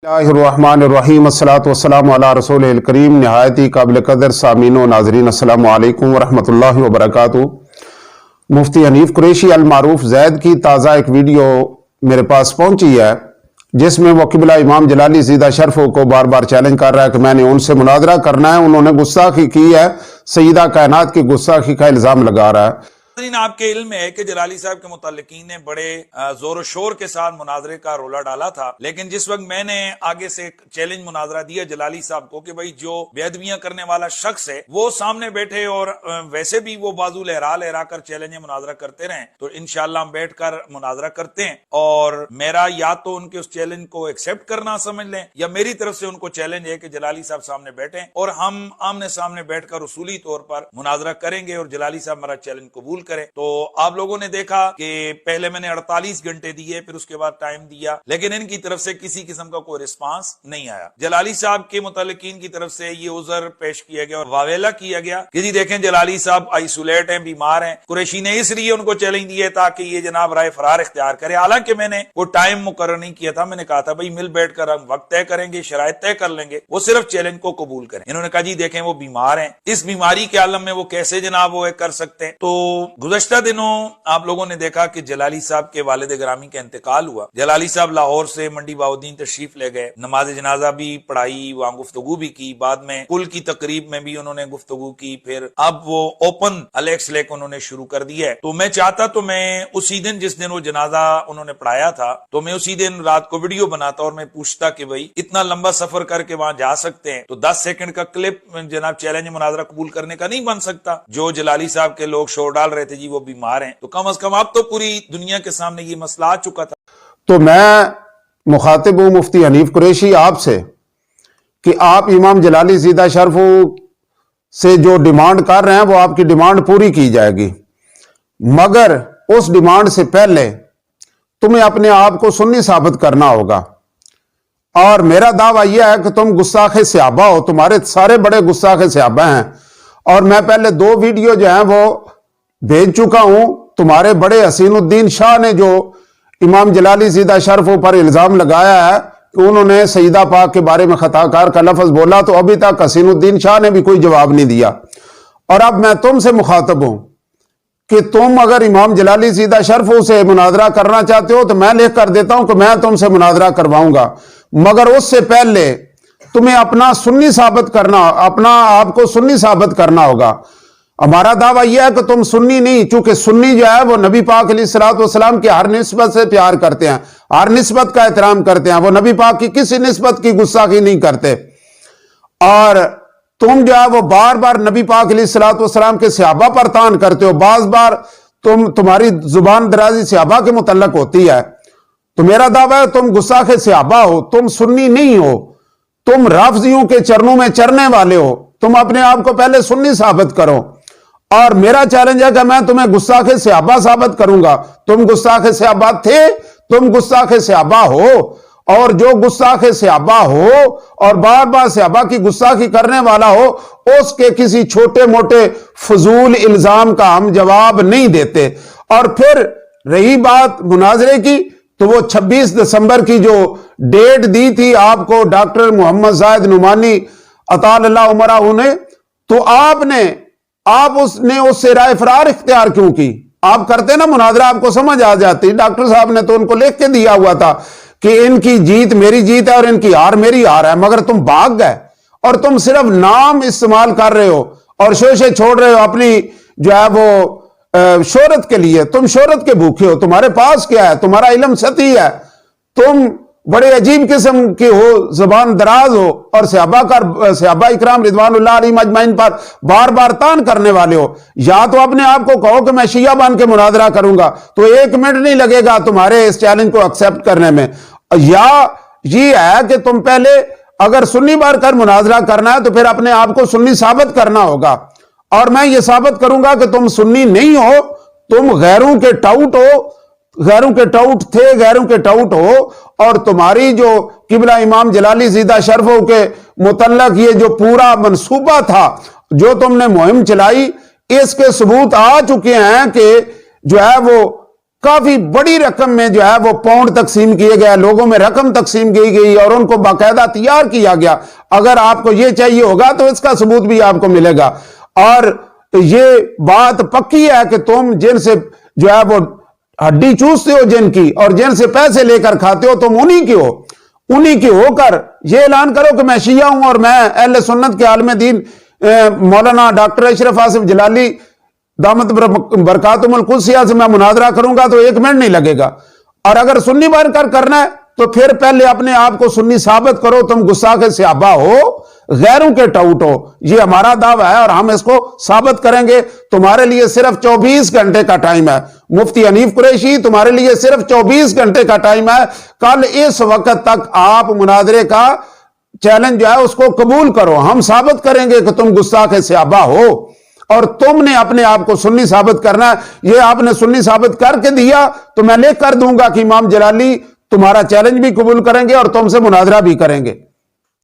बिस्मिल्लाहिर्रहमानिर्रहीम अस्सलातु वस्सलामु अला रसूलिल करीम। नहायती काबिल कदर सामीन व नाज़रीन, अस्सलामु अलैकुम वरहमतुल्लाहि वबरकातुहू। मुफ्ती हनीफ कुरैशी अल मारूफ जैद की ताज़ा एक वीडियो मेरे पास पहुंची है, जिसमें वो क़िबला इमाम जलाली ज़ीदा शर्फ को बार बार चैलेंज कर रहा है कि मैंने उनसे मुनाज़रा करना है। उन्होंने गुस्ताखी की है, सईदा कायनात की गुस्ताखी का इल्ज़ाम लगा रहा है। आपके इल्म में है कि जलाली साहब के मुतल्लिकीन ने बड़े जोर शोर के साथ मुनाजरे का रोला डाला था, लेकिन जिस वक्त मैंने आगे से चैलेंज मुनाजरा दिया जलाली साहब को कि भाई जो बेअदबियां करने वाला शख्स है वो सामने बैठे और वैसे भी वो बाजू लहरा लहरा कर चैलेंज मुनाजरा करते रहे, तो इंशाल्लाह हम बैठ कर मुनाजरा करते हैं। और मेरा या तो उनके उस चैलेंज को एक्सेप्ट करना समझ लें, या मेरी तरफ से उनको चैलेंज है कि जलाली साहब सामने बैठे और हम आमने सामने बैठकर उसूली तौर पर मुनाजरा करेंगे और जलाली साहब हमारा चैलेंज कबूल करें। तो आप लोगों ने देखा कि पहले मैंने 48 घंटे दिए, फिर उसके बाद टाइम दिया, लेकिन इनकी तरफ से किसी किस्म का कोई रिस्पांस नहीं आया। जलाली साहब के मुतल्लिकीन की तरफ से ये उज़र पेश किया गया और वावेला किया गया कि जी देखें जलाली साहब आइसोलेट हैं, बीमार हैं। कुरैशी ने इसलिए उनको चैलेंज दिया ताकि ये जनाब राय फरार इख्तियार करे। हालांकि मैंने वो टाइम मुकर्रर नहीं किया था, मैंने कहा था भाई मिल बैठ कर हम वक्त तय करेंगे, शराइत तय कर लेंगे, वो सिर्फ चैलेंज को कबूल करें। इन्होंने कहा जी देखें वो बीमार हैं, इस बीमारी के आलम में वो कैसे जनाब वो कर सकते हैं। तो गुज़श्ता दिनों आप लोगों ने देखा कि जलाली साहब के वालिद ग्रामी का इंतकाल हुआ। जलाली साहब लाहौर से मंडी बाउद्दीन तशरीफ ले गए, नमाज जनाजा भी पढ़ाई, वहां गुफ्तगू भी की, बाद में कुल की तकरीब में भी उन्होंने गुफ्तगू की, फिर अब वो ओपन अलेक्स लेक उन्होंने शुरू कर दिया है। तो मैं चाहता तो मैं उसी दिन जिस दिन वो जनाजा उन्होंने पढ़ाया था, तो मैं उसी दिन रात को वीडियो बनाता और मैं पूछता कि भाई इतना लंबा सफर करके वहां जा सकते हैं तो 10 सेकंड का क्लिप जनाब चैलेंज मुनाजरा कबूल करने का नहीं बन सकता। जो जलाली साहब के लोग शोर डाल रहे थे जी वो बीमार हैं, तो कम से कम अब तो पूरी दुनिया के सामने ये मसला आ चुका था। तो मैं मुखातिब हूं मुफ्ती हनीफ कुरैशी आपसे कि आप इमाम जलाली ज़ीदा शर्फ से जो डिमांड कर रहे हैं वो आपकी डिमांड पूरी की जाएगी, मगर उस डिमांड से पहले तुम्हें अपने आप को सुन्नी साबित करना होगा। और मेरा दावा यह है कि तुम गुस्ताखे सहाबा हो, तुम्हारे सारे बड़े गुस्ताखे सहाबा हैं। और मैं पहले 2 वीडियो जो हैं वो भेज चुका हूं। तुम्हारे बड़े हसीनुद्दीन शाह ने जो इमाम जलाली ज़ीदा शर्फ पर इल्ज़ाम लगाया है कि उन्होंने सईदा पाक के बारे में खताकार का लफ्ज़ बोला, तो अभी तक हसीनुद्दीन शाह ने भी कोई जवाब नहीं दिया। और अब मैं तुमसे मुखातब हूं कि तुम अगर इमाम जलाली ज़ीदा शर्फ से मुनाजरा करना चाहते हो तो मैं लिख कर देता हूं कि मैं तुमसे मुनाजरा करवाऊंगा, मगर उससे पहले तुम्हें अपना सुन्नी साबित करना, अपना आपको सुन्नी साबित करना होगा। हमारा दावा यह है कि तुम सुन्नी नहीं, चूंकि सुन्नी जो है वो नबी पाक अलैहिस्सलातु वस्सलाम की हर निस्बत से प्यार करते हैं, हर निस्बत का एहतराम करते हैं, वो नबी पाक की किसी निस्बत की गुस्ताखी नहीं करते। और तुम जो है वो बार बार नबी पाक अलैहिस्सलातु वस्सलाम के सहाबा पर तान करते हो, बार बार तुम्हारी जुबान दराजी सहाबा के मुतल्लक होती है। तो मेरा दावा है तुम गुस्ताखे सहाबा हो, तुम सुन्नी नहीं हो, तुम राफजियों के चरणों में चरने वाले हो। तुम अपने आप को पहले सुन्नी साबित करो, और मेरा चैलेंज है कि मैं तुम्हें गुस्ताखे सहाबा साबित करूंगा। तुम गुस्ताखे सहाबा थे, तुम गुस्ताखे सहाबा हो, और जो गुस्ताखे सहाबा हो और बार बार सहाबा की गुस्ताखी करने वाला हो, उसके किसी छोटे मोटे फजूल इल्जाम का हम जवाब नहीं देते। और फिर रही बात मुनाजरे की, तो वो 26 दिसंबर की जो डेट दी थी आपको डॉक्टर मोहम्मद जाहिद नुमानी अतालल्लाह उमराहू ने, तो उसने उससे राय फरार इख्तियार क्यों की? आप करते ना मुनाजरा, आपको समझ आ जाती। डॉक्टर साहब ने तो उनको लिख के दिया हुआ था कि इनकी जीत मेरी जीत है और इनकी हार मेरी हार है, मगर तुम भाग गए और तुम सिर्फ नाम इस्तेमाल कर रहे हो और शोशे छोड़ रहे हो अपनी जो है वो शोहरत के लिए। तुम शोहरत के भूखे हो, तुम्हारे पास क्या है? तुम्हारा इल्म सती है, तुम बड़े अजीब किस्म के हो, जुबान दराज हो, और सहाबा इकराम रिदवानुल्लाह अलैहिम अजमाइन पर बार बार तान करने वाले हो। या तो अपने आप को कहो कि मैं शिया बन के मुनाजरा करूंगा, तो 1 मिनट नहीं लगेगा तुम्हारे इस चैलेंज को एक्सेप्ट करने में, या ये है कि तुम पहले अगर सुन्नी बार कर मुनाजरा करना है तो फिर अपने आप को सुन्नी साबित करना होगा। और मैं ये साबित करूंगा कि तुम सुन्नी नहीं हो, तुम गैरों के टाउट हो, गैरों के टाउट थे, गैरों के टाउट हो। और तुम्हारी जो क़िबला इमाम जलाली ज़ीदा शर्फ के मुतल्लक ये जो पूरा मंसूबा था, जो तुमने मुहिम चलाई, इसके सबूत आ चुके हैं कि जो है वो काफी बड़ी रकम में जो है वो पाउंड तकसीम किए गए, लोगों में रकम तकसीम की गई और उनको बाकायदा तैयार किया गया। अगर आपको ये चाहिए होगा तो इसका सबूत भी आपको मिलेगा। और ये बात पक्की है कि तुम जिनसे जो है वो हड्डी चूसते हो जिनकी, और जिनसे पैसे लेकर खाते हो, तुम उन्हीं के हो। उन्हीं के होकर ये ऐलान करो कि मैं शिया हूं और मैं अहले सुन्नत के आलिम दीन मौलाना डॉक्टर अशरफ आसिफ जलाली दामत बरकातुहुल कुदसिया से मैं मुनाजरा करूंगा तो 1 मिनट नहीं लगेगा। और अगर सुन्नी बनकर करना है तो फिर पहले अपने आप को सुन्नी साबित करो। तुम गुस्ताखे सहाबा हो, गैरों के टाउट हो, ये हमारा दावा है और हम इसको साबित करेंगे। तुम्हारे लिए सिर्फ 24 घंटे का टाइम है। मुफ्ती हनीफ कुरैशी, तुम्हारे लिए सिर्फ 24 घंटे का टाइम है। कल इस वक्त तक आप मुनाजरे का चैलेंज जो है उसको कबूल करो। हम साबित करेंगे कि तुम गुस्ताखे सहाबा हो और तुमने अपने आप को सुन्नी साबित करना है। ये आपने सुन्नी साबित करके दिया तो मैं लिख कर दूंगा कि इमाम जलाली तुम्हारा चैलेंज भी कबूल करेंगे और तुमसे मुनाजरा भी करेंगे।